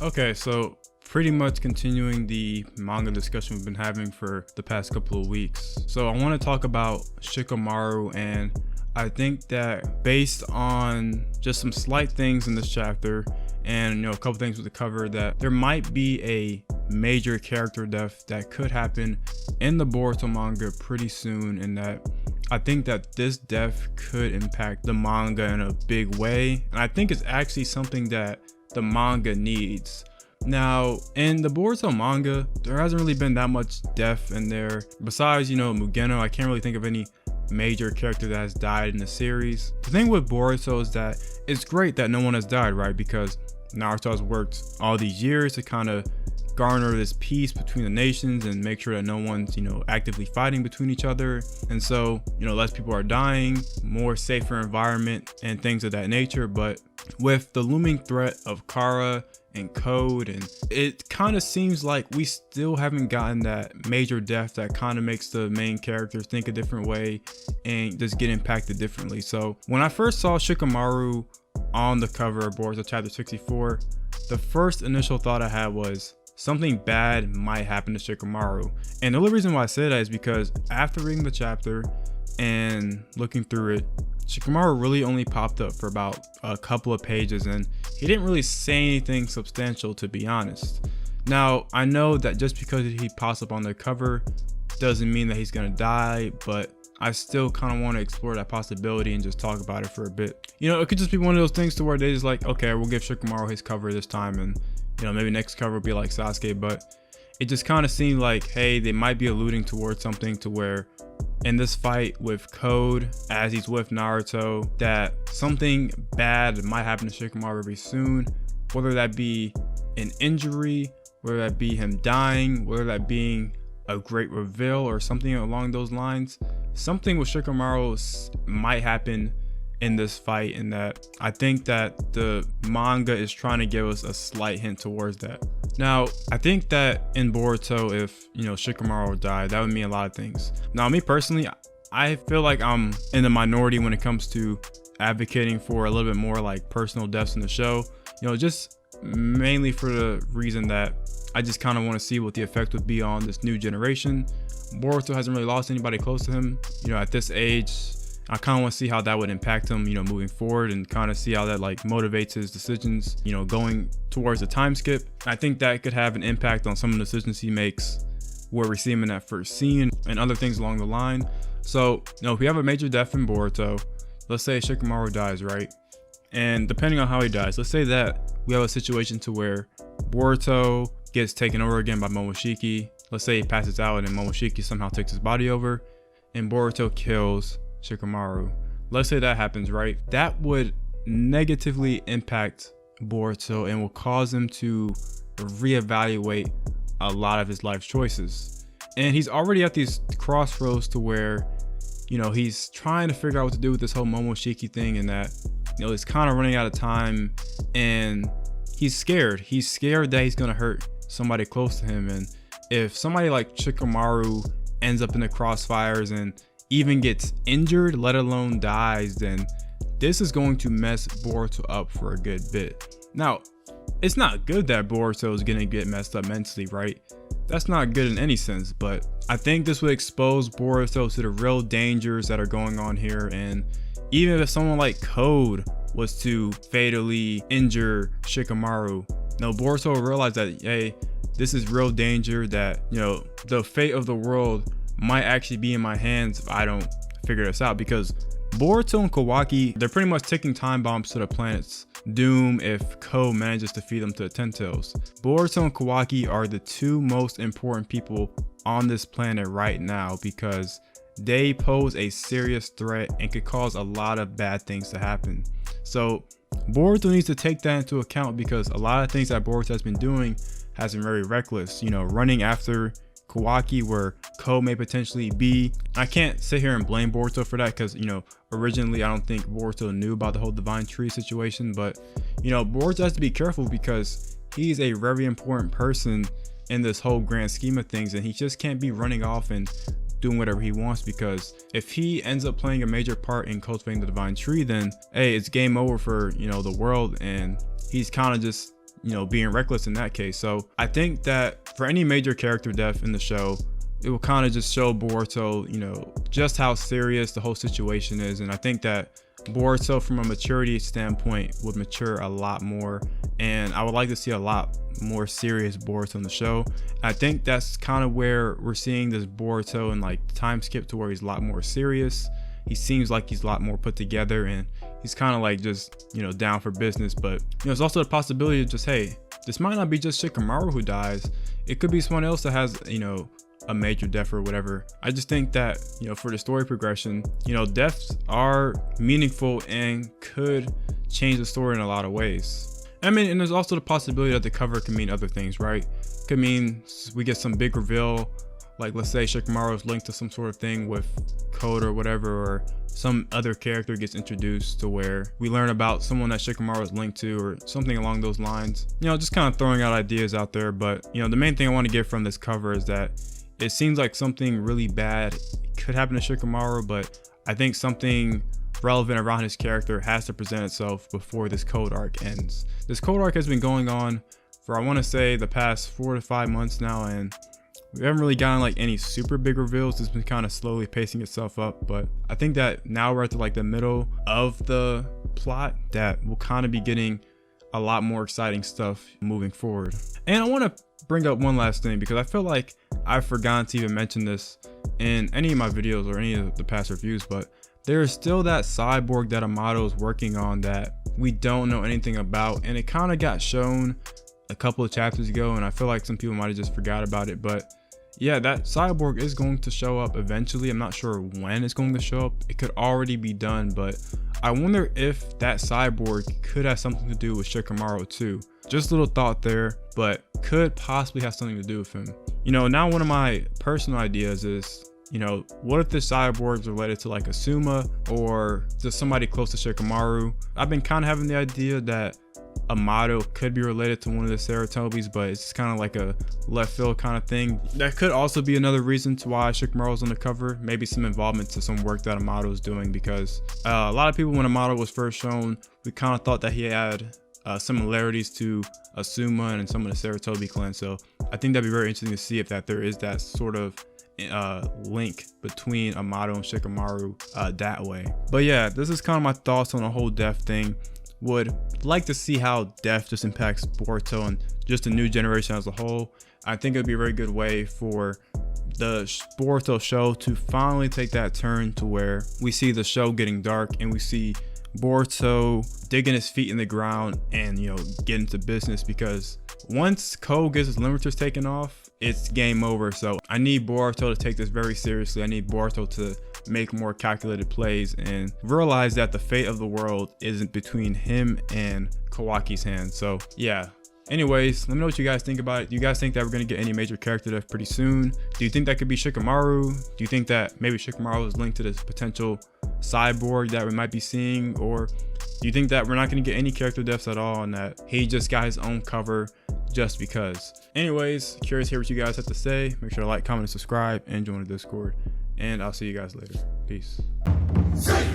Okay, so pretty much continuing the manga discussion we've been having for the past couple of weeks. So I want to talk about Shikamaru, and I think that based on just some slight things in this chapter and a couple things with the cover, that there might be a major character death that could happen in the Boruto manga pretty soon, and that I think that this death could impact the manga in a big way, and I think it's actually something that the manga needs. Now, in the Boruto manga, there hasn't really been that much death in there. Besides, Mugeno, I can't really think of any major character that has died in the series. The thing with Boruto is that it's great that no one has died, right? Because Naruto has worked all these years to kind of garner this peace between the nations and make sure that no one's actively fighting between each other, and so less people are dying, more safer environment and things of that nature. But with the looming threat of Kara and Code, and it kind of seems like we still haven't gotten that major death that kind of makes the main characters think a different way and just get impacted differently. So when I first saw Shikamaru on the cover of Boruto Chapter 64, the first initial thought I had was something bad might happen to Shikamaru. And the only reason why I say that is because after reading the chapter and looking through it, Shikamaru really only popped up for about a couple of pages, and he didn't really say anything substantial, to be honest. Now, I know that just because he pops up on the cover doesn't mean that he's gonna die, but I still kind of want to explore that possibility and just talk about it for a bit. It could just be one of those things to where they just like, okay, we'll give Shikamaru his cover this time, and maybe next cover will be like Sasuke. But it just kind of seemed like, hey, they might be alluding towards something to where in this fight with Code, as he's with Naruto, that something bad might happen to Shikamaru very soon, whether that be an injury, whether that be him dying, whether that being a great reveal or something along those lines. Something with Shikamaru might happen in this fight, and that I think that the manga is trying to give us a slight hint towards that. Now, I think that in Boruto, if Shikamaru died, that would mean a lot of things. Now, me personally, I feel like I'm in the minority when it comes to advocating for a little bit more like personal deaths in the show, just mainly for the reason that I just kind of want to see what the effect would be on this new generation. Boruto hasn't really lost anybody close to him, at this age. I kind of want to see how that would impact him, moving forward, and kind of see how that like motivates his decisions, going towards the time skip. I think that could have an impact on some of the decisions he makes where we see him in that first scene and other things along the line. So, if we have a major death in Boruto, let's say Shikamaru dies, right? And depending on how he dies, let's say that we have a situation to where Boruto gets taken over again by Momoshiki. Let's say he passes out and Momoshiki somehow takes his body over and Boruto kills Shikamaru. Let's say that happens, right? That would negatively impact Boruto and will cause him to reevaluate a lot of his life choices. And he's already at these crossroads to where, he's trying to figure out what to do with this whole Momoshiki thing, and that, he's kind of running out of time, and he's scared. He's scared that he's gonna hurt somebody close to him. And if somebody like Shikamaru ends up in the crossfires and even gets injured, let alone dies, then this is going to mess Boruto up for a good bit. Now, it's not good that Boruto is gonna get messed up mentally, right? That's not good in any sense, but I think this would expose Boruto to the real dangers that are going on here. And even if someone like Code was to fatally injure Shikamaru, Boruto will realize that, hey, this is real danger, that, the fate of the world might actually be in my hands if I don't figure this out. Because Boruto and Kawaki, they're pretty much ticking time bombs to the planet's doom if Ko manages to feed them to the Ten Tails. Boruto and Kawaki are the two most important people on this planet right now, because they pose a serious threat and could cause a lot of bad things to happen. So Boruto needs to take that into account, because a lot of things that Boruto has been doing has been very reckless, running after Kawaki where Ko may potentially be. I can't sit here and blame Boruto for that, because originally I don't think Boruto knew about the whole divine tree situation, but Boruto has to be careful because he's a very important person in this whole grand scheme of things, and he just can't be running off and doing whatever he wants, because if he ends up playing a major part in cultivating the divine tree, then hey, it's game over for the world, and he's kind of just being reckless in that case. So I think that for any major character death in the show, it will kind of just show Boruto, just how serious the whole situation is. And I think that Boruto, from a maturity standpoint, would mature a lot more. And I would like to see a lot more serious Boruto in the show. I think that's kind of where we're seeing this Boruto and like time skip to where he's a lot more serious. He seems like he's a lot more put together, and he's kind of like just, down for business. But, there's also the possibility of just, hey, this might not be just Shikamaru who dies. It could be someone else that has, a major death or whatever. I just think that, for the story progression, deaths are meaningful and could change the story in a lot of ways. I mean, and there's also the possibility that the cover can mean other things, right? Could mean we get some big reveal, like let's say Shikamaru is linked to some sort of thing with code or whatever, or some other character gets introduced to where we learn about someone that Shikamaru is linked to, or something along those lines. Just kind of throwing out ideas out there. But the main thing I want to get from this cover is that it seems like something really bad could happen to Shikamaru, but I think something relevant around his character has to present itself before this code arc ends. This code arc has been going on for, I want to say, the past 4 to 5 months now, and we haven't really gotten like any super big reveals. It's been kind of slowly pacing itself up, but I think that now we're at the middle of the plot that we'll kind of be getting a lot more exciting stuff moving forward. And I want to bring up one last thing, because I feel like I've forgotten to even mention this in any of my videos or any of the past reviews, but there is still that cyborg that Amato is working on that we don't know anything about, and it kind of got shown a couple of chapters ago, and I feel like some people might have just forgot about it. But yeah, that cyborg is going to show up eventually. I'm not sure when it's going to show up. It could already be done, but I wonder if that cyborg could have something to do with Shikamaru too. Just a little thought there, but could possibly have something to do with him. Now one of my personal ideas is, what if this cyborg is related to like Asuma or just somebody close to Shikamaru? I've been kind of having the idea that Amato could be related to one of the Saratobis, but it's kind of like a left field kind of thing. That could also be another reason to why Shikamaru's on the cover. Maybe some involvement to some work that Amato is doing, because a lot of people, when Amato was first shown, we kind of thought that he had similarities to Asuma and some of the Saratobi clan. So I think that'd be very interesting to see if there is that sort of link between Amato and Shikamaru that way. But yeah, this is kind of my thoughts on the whole death thing. Would like to see how death just impacts Boruto and just the new generation as a whole. I think it would be a very good way for the Boruto show to finally take that turn to where we see the show getting dark and we see Boruto digging his feet in the ground and getting to business, because once Code gets his limiters taken off, it's game over. So I need Boruto to take this very seriously. I need Boruto to make more calculated plays and realize that the fate of the world isn't between him and Kawaki's hands. So yeah, anyways, let me know what you guys think about it. Do you guys think that we're going to get any major character death pretty soon? Do you think that could be Shikamaru? Do you think that maybe Shikamaru is linked to this potential cyborg that we might be seeing? Or do you think that we're not going to get any character deaths at all and that he just got his own cover just because? Anyways, curious to hear what you guys have to say. Make sure to like, comment, and subscribe, and join the Discord. And I'll see you guys later. Peace. Say.